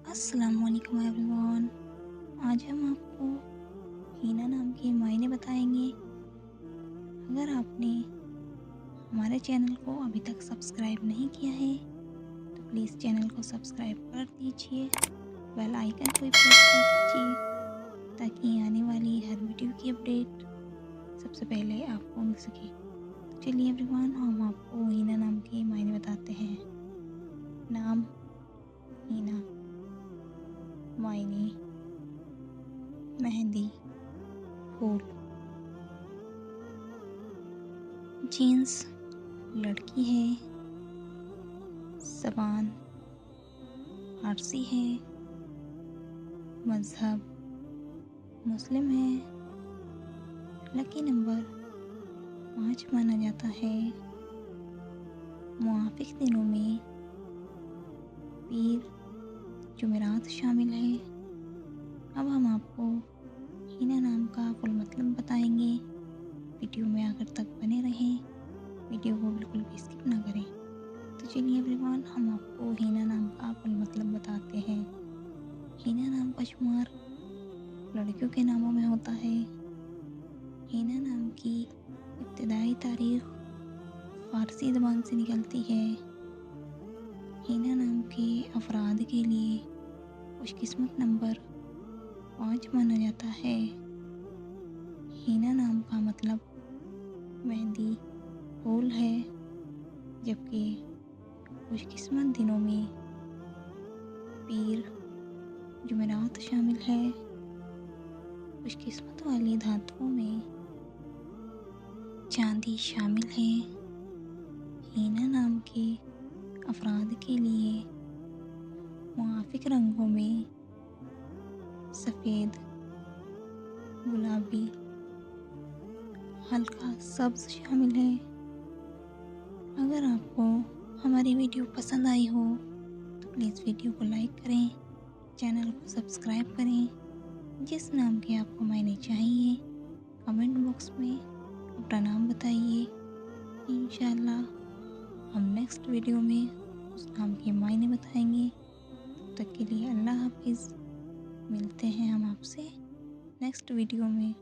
अस्सलाम वालेकुम एवरीवन। आज हम आपको हीना नाम के मायने बताएंगे। अगर आपने हमारे चैनल को अभी तक सब्सक्राइब नहीं किया है तो प्लीज़ चैनल को सब्सक्राइब कर दीजिए, बेल आइकन को भी प्रेस कर दीजिए ताकि आने वाली हर वीडियो की अपडेट सबसे पहले आपको मिल सके। तो चलिए एवरीवन, हम आपको हीना नाम के मायने बताते हैं। नाम हीना, मायने मेहंदी, फूल। जीन्स लड़की है, ज़बान फारसी है, मज़हब मुस्लिम है, लकी नंबर 5 माना जाता है। मुआफ़िक दिनों में पीर जुमेरात शामिल है। अब हम आपको हीना नाम का फुल मतलब बताएंगे। वीडियो में आखिर तक बने रहें, वीडियो को बिल्कुल भी स्किप ना करें। तो चलिए एवरीवन, हम आपको हीना नाम का फुल मतलब बताते हैं। हीना नाम का शुमार लड़कियों के नामों में होता है। हीना नाम की इब्तिदाई तारीख फ़ारसी ज़बान से निकलती है। हीना नाम के अफराद के लिए खुशकिस्मत नंबर 5 माना जाता है। हीना नाम का मतलब मेहंदी फूल है, जबकि खुशकिस्मत दिनों में पीर जुमेरात शामिल है। खुशकिस्मत वाली धातुओं में चांदी शामिल है। हीना नाम के अफराद के लिए मुआफ़िक रंगों में सफ़ेद, गुलाबी, हल्का सब्ज़ शामिल है। अगर आपको हमारी वीडियो पसंद आई हो तो प्लीज़ वीडियो को लाइक करें, चैनल को सब्सक्राइब करें। जिस नाम के आपको मायने चाहिए कमेंट बॉक्स में अपना नाम बताइए। इंशाअल्लाह हम नेक्स्ट वीडियो में उस नाम के मायने बताएंगे। तब तक के लिए अल्लाह हाफिज़। मिलते हैं हम आपसे नेक्स्ट वीडियो में।